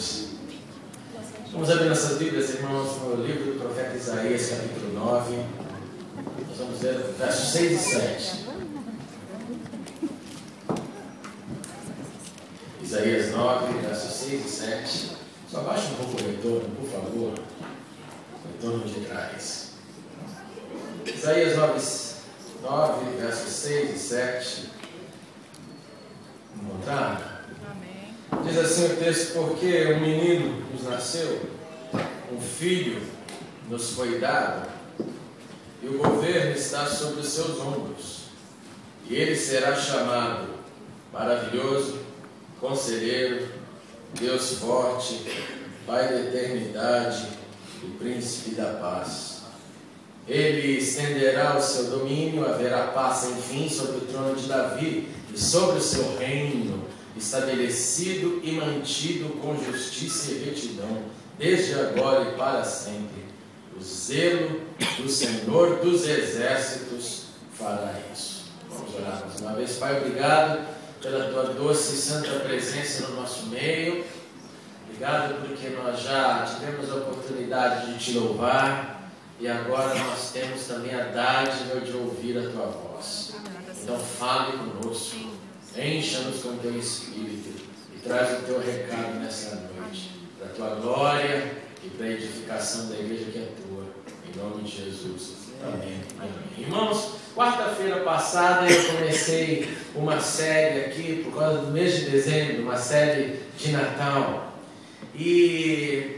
hoje. Vamos abrir nossas Bíblias, irmãos, no livro do profeta Isaías, capítulo 9. Nós vamos ver versos 6 e 7. Isaías 9, versos 6 e 7. Só abaixa um pouco o retorno, por favor. O retorno de trás. Isaías 9, versos 6 e 7. Encontraram? Diz assim o texto: porque um menino nos nasceu, um filho nos foi dado, e o governo está sobre os seus ombros, e ele será chamado Maravilhoso, Conselheiro, Deus Forte, Pai da Eternidade e Príncipe da Paz. Ele estenderá o seu domínio, haverá paz sem fim sobre o trono de Davi e sobre o seu reino, estabelecido e mantido com justiça e retidão, desde agora e para sempre. O zelo do Senhor dos Exércitos fará isso. Vamos orar mais uma vez. Pai, obrigado pela tua doce e santa presença no nosso meio. Obrigado porque nós já tivemos a oportunidade de te louvar e agora nós temos também a dádiva de ouvir a tua voz. Então fale conosco, encha-nos com o teu Espírito e traz o teu recado nessa noite, para a tua glória e para a edificação da igreja que é tua, em nome de Jesus. Amém. Amém. Irmãos, quarta-feira passada eu comecei uma série aqui, por causa do mês de dezembro, uma série de Natal. E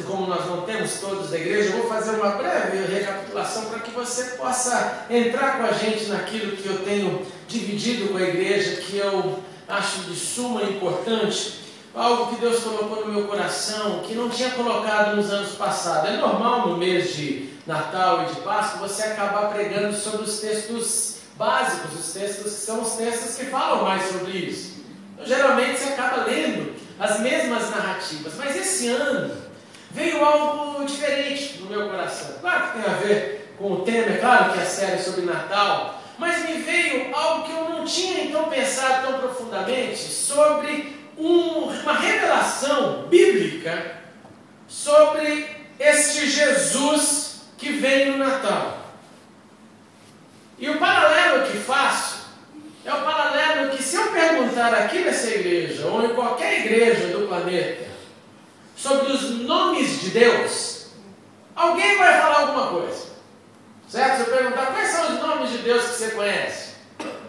como nós não temos todos da igreja, eu vou fazer uma breve recapitulação para que você possa entrar com a gente naquilo que eu tenho dividido com a igreja, que eu acho de suma importância, algo que Deus colocou no meu coração, que não tinha colocado nos anos passados. É normal no mês de Natal e de Páscoa você acabar pregando sobre os textos básicos, os textos que são os textos que falam mais sobre isso. Então, geralmente você acaba lendo as mesmas narrativas, mas esse ano veio algo diferente no meu coração. Claro que tem a ver com o tema, é claro que é a série sobre Natal, mas me veio algo que eu não tinha então pensado tão profundamente sobre uma revelação bíblica sobre este Jesus que vem no Natal. E o paralelo que faço é o paralelo que, se eu perguntar aqui nessa igreja ou em qualquer igreja do planeta sobre os nomes de Deus, alguém vai falar alguma coisa, certo? Se eu perguntar quais são os nomes de Deus que você conhece,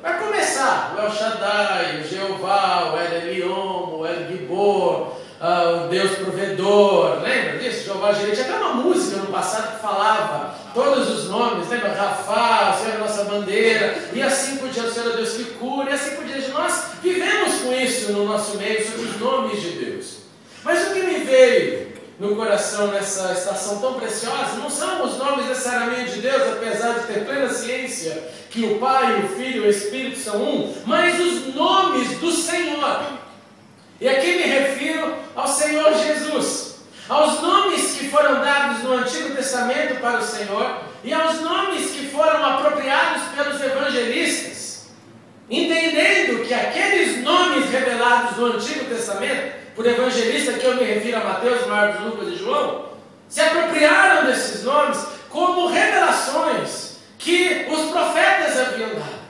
vai começar o El Shaddai, o Jeová, o El Elyon, o El Gibor, o Deus Provedor. Lembra disso? Jeová Jireh. Tinha até uma música no passado que falava todos os nomes, lembra? Rafá, o Senhor é a nossa bandeira, e assim por diante, o Senhor é Deus que cura, e assim por diante. Nós vivemos com isso no nosso meio, sobre os nomes de Deus. Mas o que me veio no coração nessa estação tão preciosa não são os nomes necessariamente de Deus, apesar de ter plena ciência que o Pai, o Filho e o Espírito são um, mas os nomes do Senhor. E aqui me refiro ao Senhor Jesus, aos nomes que foram dados no Antigo Testamento para o Senhor e aos nomes que foram apropriados pelos evangelistas, entendendo que aqueles nomes revelados no Antigo Testamento, por evangelista que eu me refiro a Mateus, Marcos, Lucas e João, se apropriaram desses nomes como revelações que os profetas haviam dado.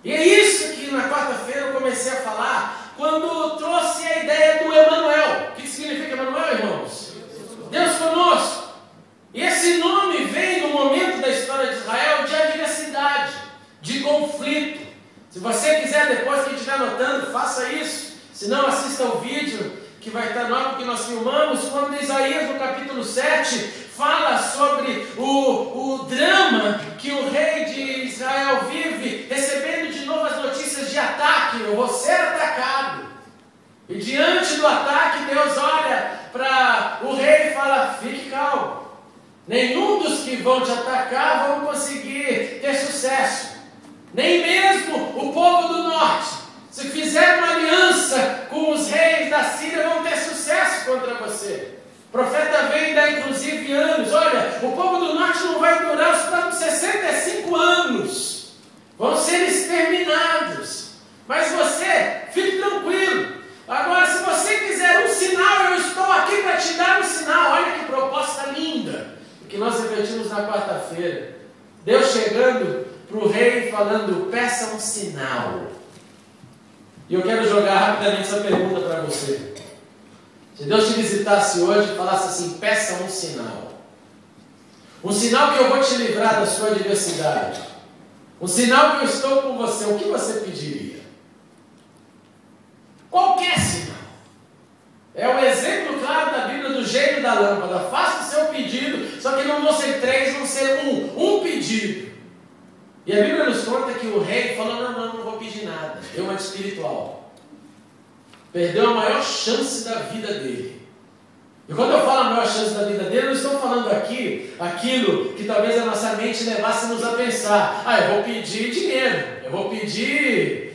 E é isso que na quarta-feira eu comecei a falar, quando trouxe a ideia do Emanuel. O que significa Emanuel, irmãos? Deus conosco. E esse nome vem no momento da história de Israel de adversidade, de conflito. Se você quiser depois, quem estiver anotando, faça isso. Se não, assista o vídeo que vai estar no ar, porque nós filmamos, quando Isaías, no capítulo 7, fala sobre o drama que o rei de Israel vive, recebendo de novo as notícias de ataque. Eu vou ser atacado. E diante do ataque, Deus olha para o rei e fala: fique calmo. Nenhum dos que vão te atacar vão conseguir ter sucesso. Nem mesmo o povo do norte. Se fizer uma aliança com os reis da Síria, vão ter sucesso contra você. O profeta vem dar inclusive anos. Olha, o povo do norte não vai durar os próximos 65 anos. Vão ser exterminados. Mas você, fique tranquilo. Agora, se você quiser um sinal peça um sinal. E eu quero jogar rapidamente essa pergunta para você. Se Deus te visitasse hoje e falasse assim, peça um sinal. Um sinal que eu vou te livrar da sua adversidade. Um sinal que eu estou com você. O que você pediria? Qualquer sinal. É o exemplo claro da Bíblia do gênio da lâmpada. Faça o seu pedido, só que não vão ser 3, vão ser um pedido. E a Bíblia nos conta que o rei falou, não vou pedir nada. Deu uma de espiritual. Perdeu a maior chance da vida dele. E quando eu falo a maior chance da vida dele, eu não estou falando aqui aquilo que talvez a nossa mente levasse-nos a pensar. Eu vou pedir dinheiro, eu vou pedir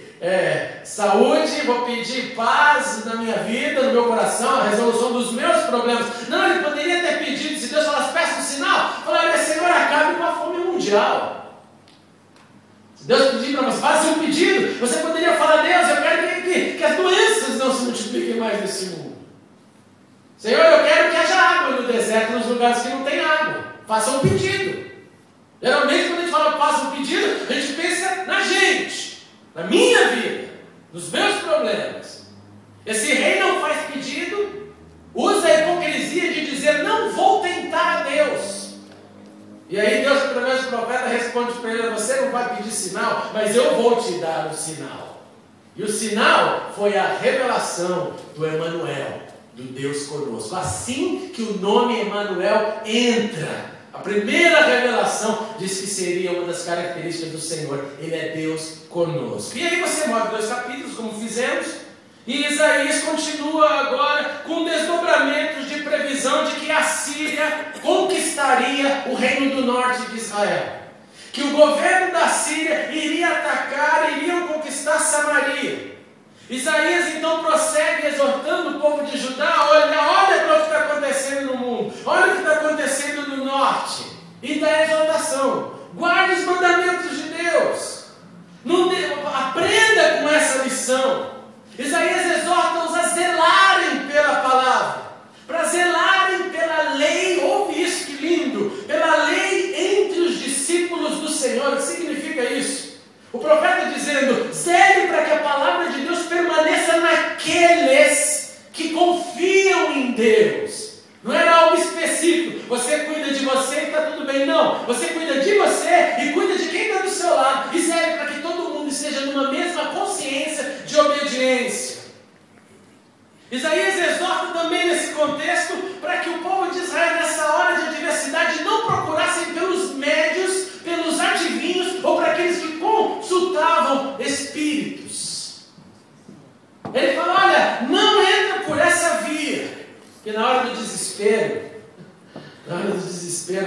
saúde, vou pedir paz na minha vida, no meu coração, a resolução dos meus problemas. Não, ele poderia ter pedido, se Deus falasse, peça um sinal, falaria, Senhor, acabe com a fome mundial. Se Deus pedir para você, faça um pedido, você poderia falar, Deus, eu quero que as doenças não se multipliquem mais nesse mundo. Senhor, eu quero que haja água no deserto, nos lugares que não tem água. Faça um pedido. Geralmente, quando a gente fala faça um pedido, a gente pensa na gente, na minha vida, nos meus problemas. Esse rei não faz pedido, usa a hipocrisia de dizer, não vou tentar a Deus. E aí Deus, através do profeta, responde para ele, você não vai pedir sinal, mas eu vou te dar um sinal. E o sinal foi a revelação do Emanuel, do Deus conosco. Assim que o nome Emanuel entra, a primeira revelação diz que seria uma das características do Senhor. Ele é Deus conosco. E aí você move 2 capítulos, como fizemos, e Isaías continua agora com desdobramentos de previsão de que a Síria conquistaria o reino do norte de Israel. Que o governo da Síria iria atacar, iriam conquistar Samaria. Isaías então prossegue exortando o povo de Judá, olha para o que está acontecendo no mundo, olha o que está acontecendo no norte, e dá exortação, guarde os mandamentos de Deus, aprenda com essa lição. Isaías exorta-os a zelarem pela palavra, para zelarem pela lei, ouve isso que lindo, pela lei entre os discípulos do Senhor. O que significa isso? O profeta dizendo, zele para que a palavra de Deus permaneça naqueles que confiam em Deus. Não era algo específico, você cuida de você e está tudo bem. Não, você cuida de você e cuida de quem está do seu lado. E zele para que todo mundo esteja numa mesma consciência de obediência. Isaías exorta também nesse contexto para que o povo de Israel, nessa hora de adversidade, não procurassem pelos médios, pelos adivinhos ou para aqueles que consultavam espíritos. Ele fala, olha, não entra por essa via, porque na hora do desespero,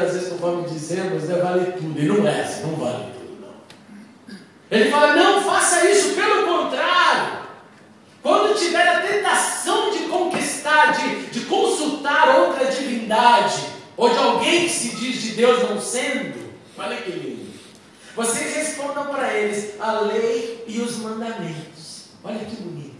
às vezes conforme dizemos, vale tudo, e não é assim, não vale tudo não. Ele fala, não faça isso, pelo contrário, quando tiver a tentação de conquistar, de consultar outra divindade, ou de alguém que se diz de Deus não sendo, olha que lindo, vocês respondam para eles a lei e os mandamentos. Olha que bonito.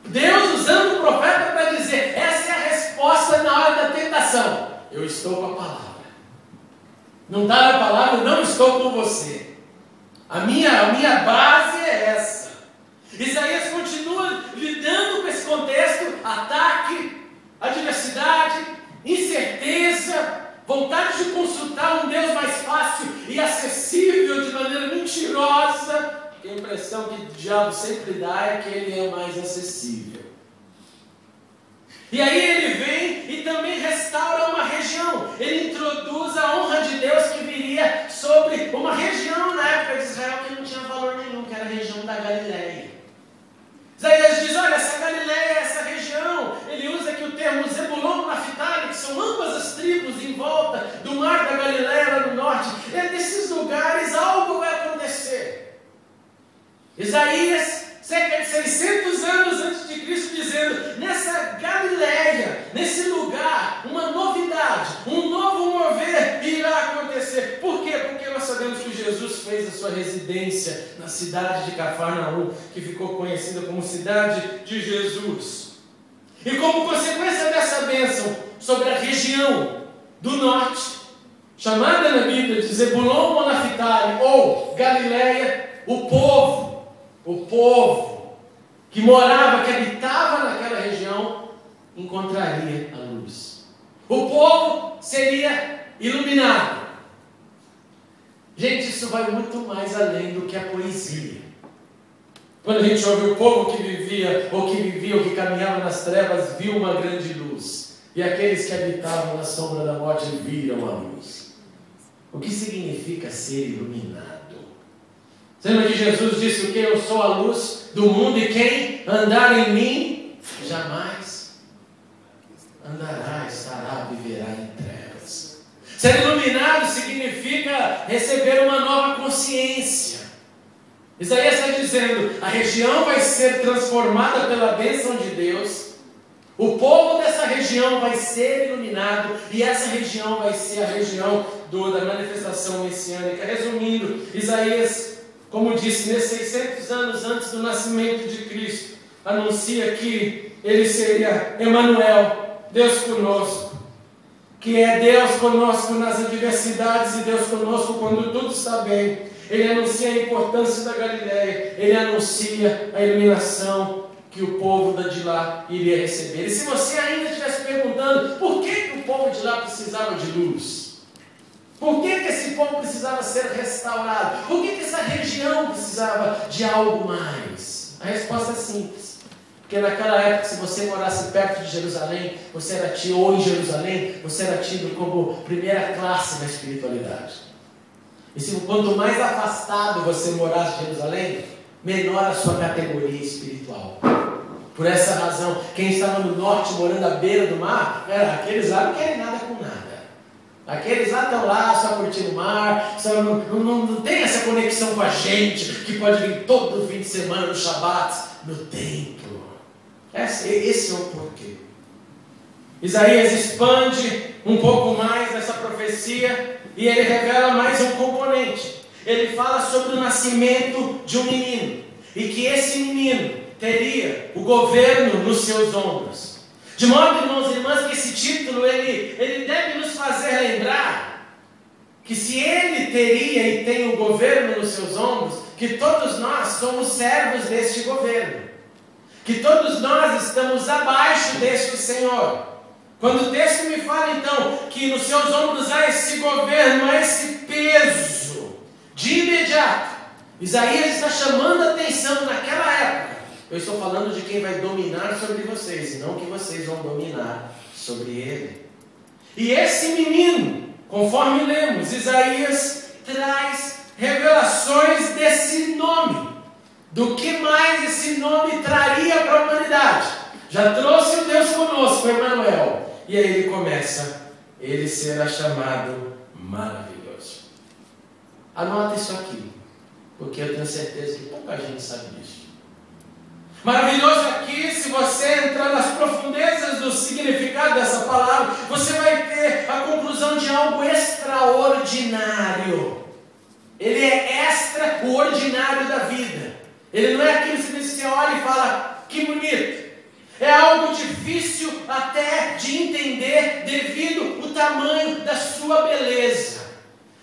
Deus usando o profeta para dizer, essa é a resposta na hora da tentação. Eu estou com a palavra. Não está na palavra, não estou com você. A minha base é essa. Isaías continua lidando com esse contexto, ataque, adversidade, incerteza, vontade de consultar um Deus mais fácil e acessível de maneira mentirosa. A impressão que o diabo sempre dá é que ele é mais acessível. E aí ele vem e também restaura uma região. Ele introduz a honra de Deus que viria sobre uma região na época de Israel que não tinha valor nenhum, que era a região da Galileia. Isaías diz, olha, essa Galileia, essa região, ele usa aqui o termo Zebulon e Naftali, que são ambas as tribos em volta do mar da Galileia, lá no norte. E nesses lugares algo vai acontecer. Isaías, cerca de 600 anos antes de Cristo, dizendo, nessa Galileia, nesse lugar, uma novidade, um novo mover irá acontecer. Por quê? Porque nós sabemos que Jesus fez a sua residência na cidade de Cafarnaum, que ficou conhecida como cidade de Jesus. E como consequência dessa bênção sobre a região do norte, chamada na Bíblia de Zebulon ou Naftali, ou Galileia, o povo que morava, que habitava naquela região, encontraria a luz. O povo seria iluminado. Gente, isso vai muito mais além do que a poesia. Quando a gente ouve o povo que vivia, ou que caminhava nas trevas, viu uma grande luz. E aqueles que habitavam na sombra da morte viram a luz. O que significa ser iluminado? Você lembra que Jesus disse o que? Eu sou a luz do mundo e quem andar em mim, jamais andará, estará, viverá em trevas. Ser iluminado significa receber uma nova consciência. Isaías está dizendo, a região vai ser transformada pela bênção de Deus, o povo dessa região vai ser iluminado, e essa região vai ser a região da manifestação messiânica. Resumindo, Isaías, como disse, nesses 600 anos antes do nascimento de Cristo, anuncia que ele seria Emanuel, Deus conosco, que é Deus conosco nas adversidades e Deus conosco quando tudo está bem. Ele anuncia a importância da Galileia, ele anuncia a iluminação que o povo de lá iria receber. E se você ainda estivesse perguntando por que o povo de lá precisava de luz, por que esse povo precisava ser restaurado, por que essa região precisava de algo mais, a resposta é simples. Porque naquela época, se você morasse perto de Jerusalém, você era tido, ou em Jerusalém, você era tido como primeira classe na espiritualidade. E quanto mais afastado você morasse de Jerusalém, menor a sua categoria espiritual. Por essa razão, quem estava no norte, morando à beira do mar, aqueles lá não querem nada com nada. Aqueles lá estão lá só curtindo o mar, só não tem essa conexão com a gente, que pode vir todo fim de semana no Shabat, no templo. Esse é o porquê. Isaías expande um pouco mais essa profecia, e ele revela mais um componente. Ele fala sobre o nascimento de um menino, e que esse menino teria o governo nos seus ombros. De modo, irmãos e irmãs, que esse título ele deve nos fazer lembrar que se ele teria e tem o governo nos seus ombros, que todos nós somos servos deste governo, que todos nós estamos abaixo deste Senhor. Quando o texto me fala então que nos seus ombros há esse governo, há esse peso, de imediato, Isaías está chamando a atenção naquela época. Eu estou falando de quem vai dominar sobre vocês, e não que vocês vão dominar sobre ele. E esse menino, conforme lemos, Isaías traz revelações desse nome, do que mais esse nome traria para a humanidade. Já trouxe o Deus conosco, Emanuel. E aí ele começa, ele será chamado maravilhoso. Anota isso aqui, porque eu tenho certeza que pouca gente sabe disso. Maravilhoso aqui, se você entrar nas profundezas do significado dessa palavra, você vai ter a conclusão de algo extraordinário. Ele é extraordinário da vida. Ele não é aquilo que você olha e fala, que bonito. É algo difícil até de entender devido ao tamanho da sua beleza.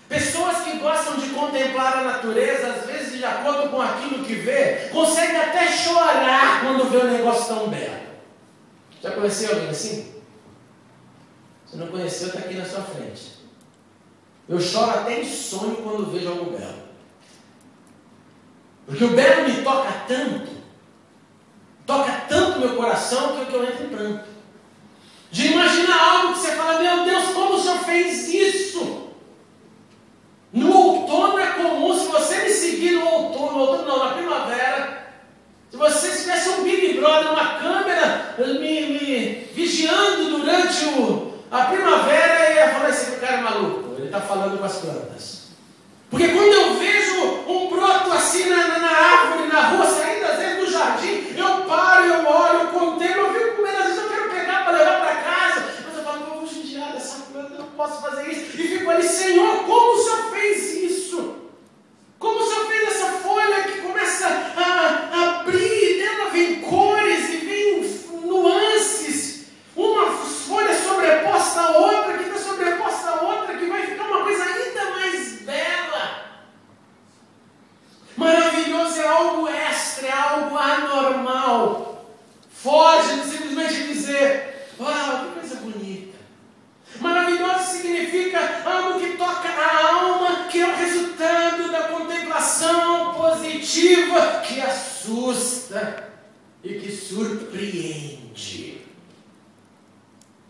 Pessoas que gostam de contemplar a natureza, às vezes de acordo com aquilo que vê, conseguem até chorar quando vê um negócio tão belo. Já conheceu alguém assim? Se não conheceu, está aqui na sua frente. Eu choro até em sonho quando vejo algo belo. Porque o belo me toca tanto meu coração, que eu entro em pranto. De imaginar algo que você fala, meu Deus, como o Senhor fez isso? No outono é comum, se você me seguir no outono não, na primavera, se você tivesse um Big Brother, uma câmera me vigiando durante a primavera, eu ia falar, esse cara é maluco, ele está falando com as plantas. Porque quando eu vejo um broto assim na árvore, na rua, saindo às vezes do jardim, eu paro, eu olho, eu contemplo, eu fico com medo, às vezes eu quero pegar para levar para casa, mas eu falo, eu vou judiar dessa planta, eu não posso fazer isso. E fico ali, Senhor, como o Senhor fez isso? Como o Senhor fez essa folha que começa a abrir, e dela vem cores e vem nuances, uma folha sobreposta a outra, que está sobreposta a outra, que vai ficar uma coisa ainda mais bela. desastre, é algo anormal. Foge de simplesmente dizer: uau, que coisa bonita. Maravilhoso significa algo que toca a alma, que é o resultado da contemplação positiva, que assusta e que surpreende.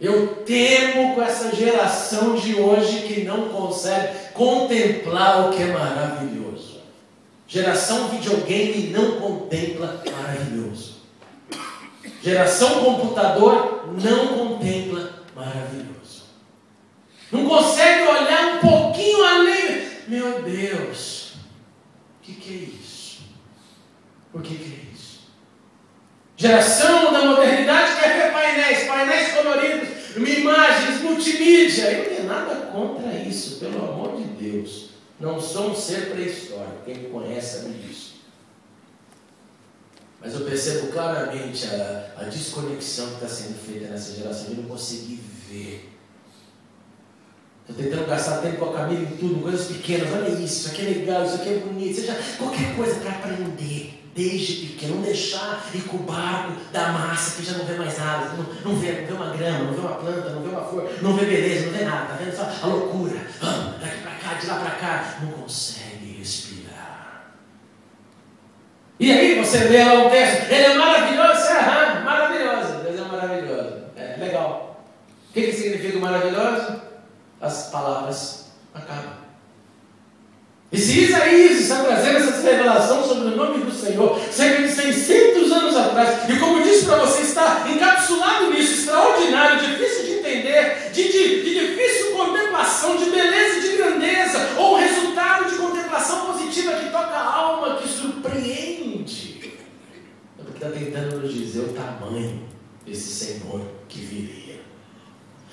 Eu temo com essa geração de hoje que não consegue contemplar o que é maravilhoso. Geração videogame não contempla maravilhoso. Geração computador não contempla maravilhoso. Não consegue olhar um pouquinho além. Meu Deus, o que é isso? Por que é isso? Geração da modernidade quer ver painéis coloridos, imagens, multimídia. Eu não tenho nada contra isso, pelo amor de Deus. Não sou um ser pré-histórico, quem me conhece sabe disso. Mas eu percebo claramente a desconexão que está sendo feita nessa geração. Eu não consegui ver. Estou tentando gastar tempo com a Camila em tudo, coisas pequenas. Olha isso aqui é legal, isso aqui é bonito. Seja qualquer coisa para aprender desde pequeno. Não deixar ir com o barco da massa, que já não vê mais nada. Não vê uma grama, não vê uma planta, não vê uma flor, não vê beleza, não vê nada. Está vendo só a loucura? Daqui para cá, de lá para cá. Não consegue respirar. E aí você lê lá o texto. Ele é maravilhoso, maravilhoso. Deus é maravilhoso. É legal. O que significa maravilhoso? As palavras acabam. E se Isaías está trazendo essa revelação sobre o nome do Senhor, cerca de 600 anos atrás, e como eu disse para você, está encapsulado nisso, extraordinário, difícil de entender, de difícil contemplação, de beleza e de grandeza, ou resultado de contemplação positiva que toca a alma, que surpreende. É porque está tentando nos dizer o tamanho desse Senhor que viria.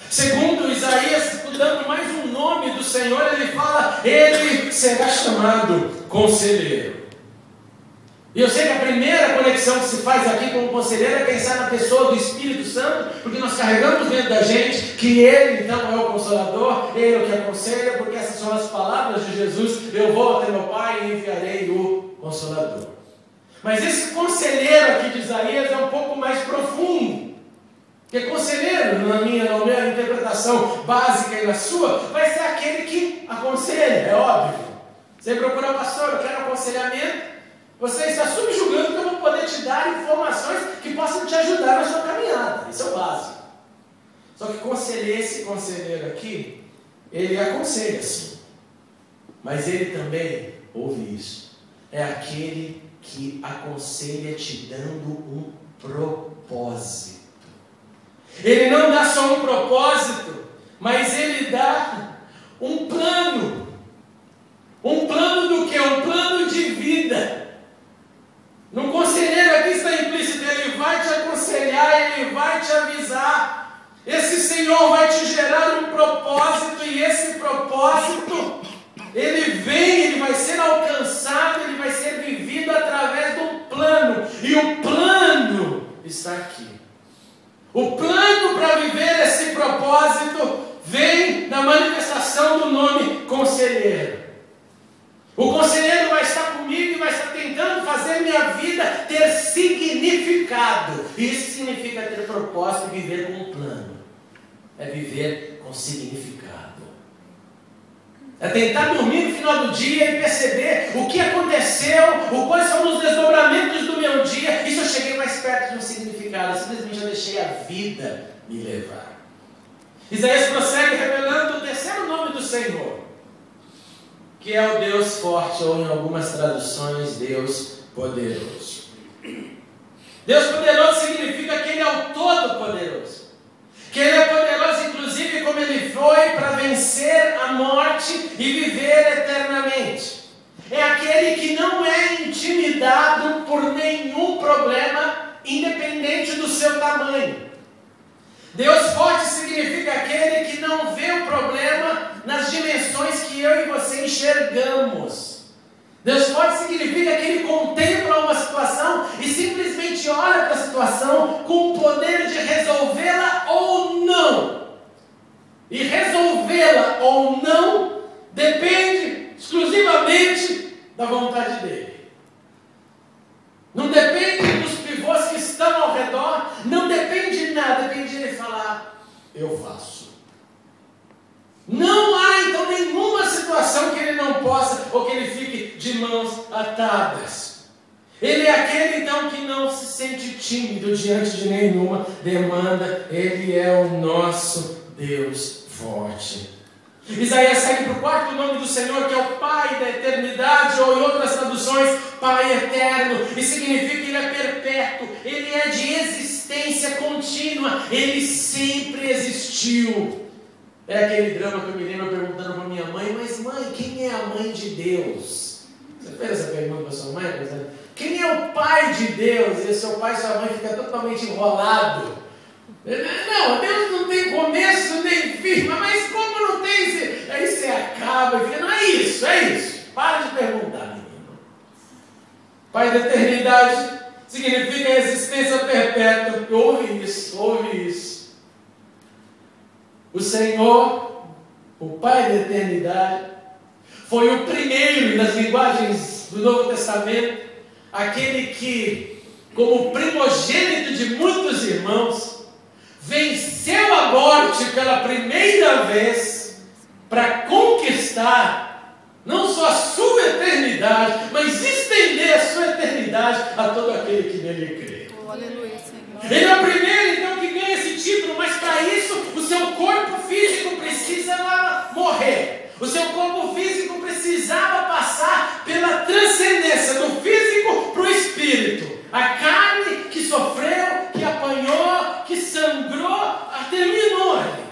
Segundo Isaías, dando mais um nome do Senhor, ele fala: ele será chamado Conselheiro. E eu sei que a primeira conexão que se faz aqui com o Conselheiro é pensar na pessoa do Espírito Santo, porque nós carregamos dentro da gente que ele então é o Consolador, ele é o que aconselha, porque essas são as palavras de Jesus: eu vou até meu Pai e enviarei o Consolador. Mas esse Conselheiro aqui de Isaías é um pouco mais profundo. Porque conselheiro, na minha interpretação básica e na sua, vai ser aquele que aconselha, é óbvio. Você procura, pastor, eu quero aconselhamento, você está subjugando que eu vou poder te dar informações que possam te ajudar na sua caminhada. Isso é o básico. Só que esse conselheiro aqui, ele aconselha sim, mas ele também, ouve isso, é aquele que aconselha te dando um propósito. Ele não dá só um propósito, mas ele dá um plano. Um plano do quê? Um plano de vida. No conselheiro aqui está implícito: ele vai te aconselhar, ele vai te avisar. Esse Senhor vai te gerar um propósito, e esse propósito, ele vai ser alcançado, ele vai ser vivido através de um plano. E o plano está aqui. O plano para viver esse propósito vem da manifestação do nome Conselheiro. O Conselheiro vai estar comigo e vai estar tentando fazer minha vida ter significado. Isso significa ter propósito e viver com um plano. É viver com significado. É tentar dormir no final do dia e perceber o que aconteceu, quais são os desdobramentos do meu dia, e se eu cheguei mais perto de um significado. Eu simplesmente deixei a vida me levar. Isaías prossegue revelando o terceiro nome do Senhor, que é o Deus forte, ou em algumas traduções, Deus poderoso. Deus poderoso significa que Ele é o Todo-Poderoso. Que Ele é poderoso, inclusive, como Ele foi para vencer a morte e viver eternamente. É aquele que não é intimidado por nenhum problema, independente do seu tamanho. Deus forte significa aquele que não vê o problema nas dimensões que eu e você enxergamos. Deus forte significa que Ele contempla uma situação e simplesmente olha para a situação com o poder de resolvê-la ou não. E resolvê-la ou não depende exclusivamente da vontade dEle. Não eu faço. Não há então nenhuma situação que ele não possa, ou que ele fique de mãos atadas. Ele é aquele então que não se sente tímido diante de nenhuma demanda. Ele é o nosso Deus forte. Isaías segue para o quarto nome do Senhor, que é o Pai da eternidade, ou em outras traduções, Pai eterno. E significa que Ele é perpétuo, Ele é de existência contínua, Ele sempre existiu. É aquele drama que eu me lembro perguntando para minha mãe: mas mãe, quem é a mãe de Deus? Você fez essa pergunta para sua mãe? Quem é o Pai de Deus? E seu pai e sua mãe ficam totalmente enrolados. Não, Deus não tem começo nem fim, mas como não tem? Aí você acaba e fica, não é isso, para de perguntar, menino. Pai da eternidade significa existência perpétua. Ouve isso. O Senhor, o Pai da eternidade, foi o primeiro, nas linguagens do Novo Testamento, aquele que, como primogênito de muitos irmãos, venceu a morte pela primeira vez para conquistar não só a sua eternidade, mas estender a sua eternidade a todo aquele que nele crê. Oh, aleluia, Senhor. Ele é o primeiro então que ganha esse título, mas para isso o seu corpo físico precisava morrer. O seu corpo físico precisava passar pela transcendência do físico para o espírito. A carne que sofreu, que apanhou, que sangrou, terminou ali.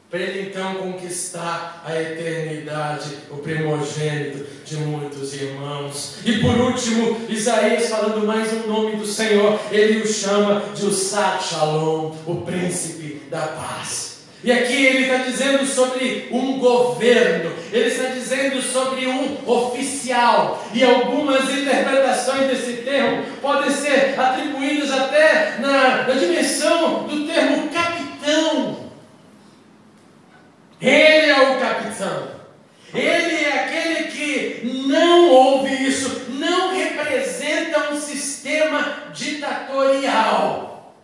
Para ele então conquistar a eternidade, o primogênito de muitos irmãos. E por último, Isaías, falando mais um nome do Senhor, ele o chama de Usad Shalom, o príncipe da paz. E aqui ele está dizendo sobre um governo, ele está dizendo sobre um oficial, e algumas interpretações desse termo podem ser atribuídas até na dimensão do termo capitão. Ele é o capitão, ele é aquele que não ouve isso, não representa um sistema ditatorial.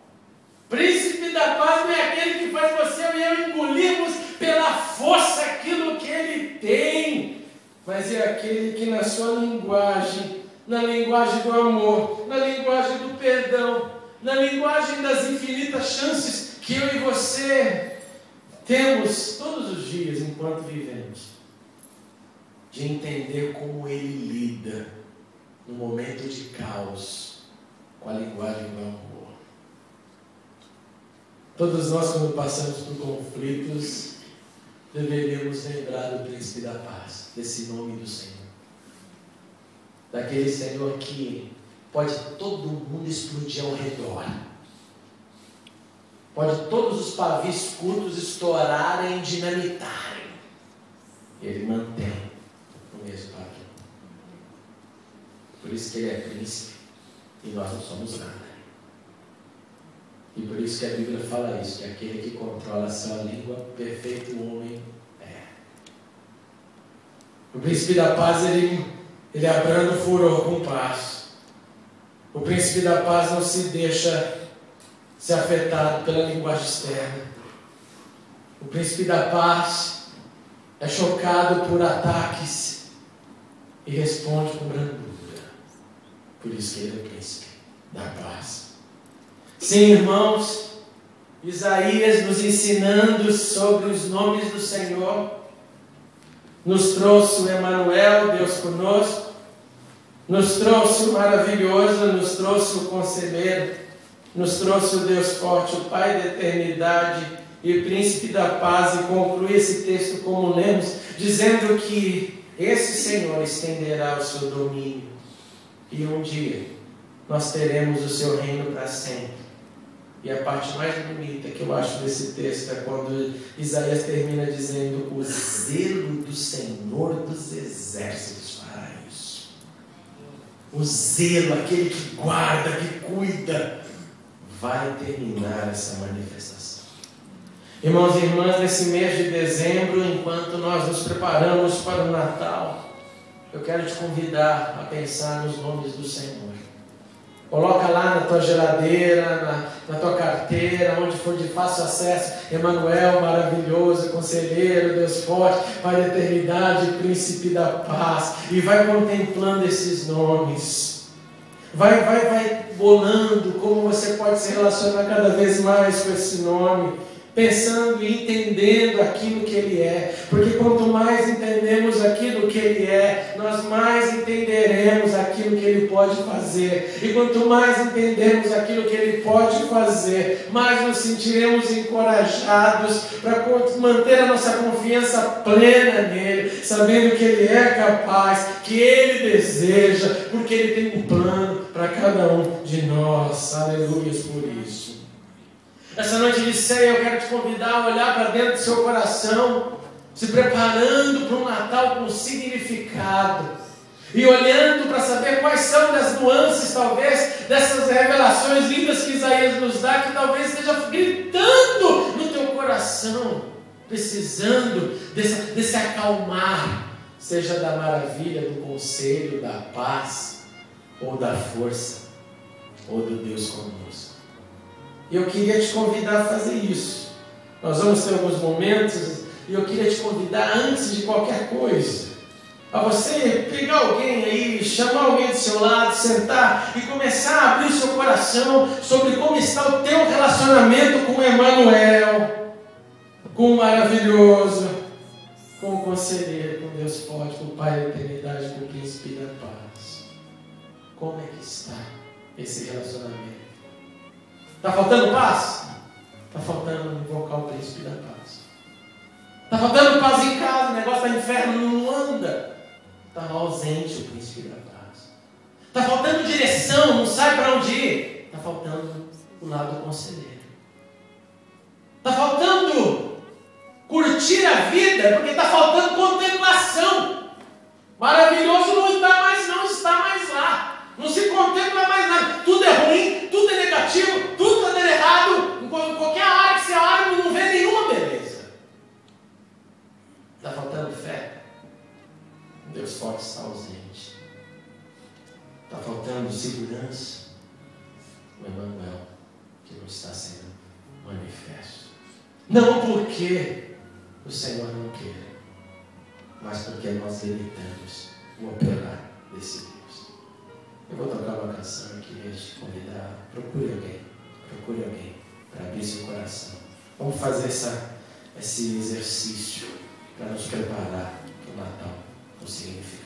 Príncipe da paz não é aquele que faz você e eu engolirmos pela força aquilo que ele tem, mas é aquele que na sua linguagem, na linguagem do amor, na linguagem do perdão, na linguagem das infinitas chances que eu e você temos todos os dias enquanto vivemos, de entender como ele lida no momento de caos com a linguagem do amor. Todos nós, quando passamos por conflitos, deveríamos lembrar do príncipe da paz, desse nome do Senhor. Daquele Senhor que pode todo mundo explodir ao redor. Pode todos os pavis curtos estourarem e dinamitarem. Ele mantém o mesmo padrão. Por isso que ele é príncipe e nós não somos nada. E por isso que a Bíblia fala isso, que aquele que controla a sua língua, perfeito homem é. O príncipe da paz, ele abranda o furor com paz. O príncipe da paz não se deixa ser afetado pela linguagem externa. O príncipe da paz é chocado por ataques e responde com brandura. Por isso que ele é o príncipe da paz. Sim, irmãos, Isaías nos ensinando sobre os nomes do Senhor, nos trouxe o Emanuel, Deus conosco, nos trouxe o maravilhoso, nos trouxe o conselheiro, nos trouxe o Deus forte, o Pai da eternidade e príncipe da paz, e conclui esse texto como lemos, dizendo que esse Senhor estenderá o seu domínio, e um dia nós teremos o seu reino para sempre. E a parte mais bonita que eu acho desse texto é quando Isaías termina dizendo: o zelo do Senhor dos exércitos fará isso. O zelo, aquele que guarda, que cuida, vai terminar essa manifestação. Irmãos e irmãs, nesse mês de dezembro, enquanto nós nos preparamos para o Natal, eu quero te convidar a pensar nos nomes do Senhor. Coloca lá na tua tua geladeira, na tua carteira, onde for de fácil acesso. Emmanuel, maravilhoso, conselheiro, Deus forte, Pai da eternidade, príncipe da paz. E vai contemplando esses nomes. Vai bolando como você pode se relacionar cada vez mais com esse nome, pensando e entendendo aquilo que Ele é, porque quanto mais entendemos aquilo que Ele é, nós mais entenderemos aquilo que Ele pode fazer, e quanto mais entendemos aquilo que Ele pode fazer, mais nos sentiremos encorajados para manter a nossa confiança plena nele, sabendo que Ele é capaz, que Ele deseja, porque Ele tem um plano para cada um de nós. Aleluia por isso. Essa noite de ceia eu quero te convidar a olhar para dentro do seu coração, se preparando para um Natal com significado, e olhando para saber quais são das nuances, talvez, dessas revelações lindas que Isaías nos dá, que talvez esteja gritando no teu coração, precisando desse acalmar, seja da maravilha, do conselho, da paz, ou da força, ou do Deus conosco. E eu queria te convidar a fazer isso. Nós vamos ter alguns momentos, e eu queria te convidar, antes de qualquer coisa, a você pegar alguém aí, chamar alguém do seu lado, sentar e começar a abrir o seu coração sobre como está o teu relacionamento com Emmanuel, com o maravilhoso, com o conselheiro, com Deus forte, com o Pai da eternidade, com o príncipe da paz. Como é que está esse relacionamento? Está faltando paz? Está faltando invocar o príncipe da paz. Está faltando paz em casa, o negócio está inferno, não anda. Está ausente o príncipe da paz. Está faltando direção, não sabe para onde ir. Está faltando o lado conselheiro. Está faltando curtir a vida, porque está faltando contemplação. Maravilhoso não está mais, não está mais lá. Não se contempla mais nada. Tudo é ruim, tudo é negativo, tudo está dando errado. Em qualquer área que você olha, não vê nenhuma beleza. Está faltando fé. Deus forte está ausente. Está faltando segurança. O Emmanuel, que não está sendo manifesto. Não porque o Senhor não queira, mas porque nós limitamos o operar desse Deus. Eu vou tocar uma canção aqui e te convidar. Procure alguém para abrir seu coração. Vamos fazer esse exercício para nos preparar para o Natal com significado.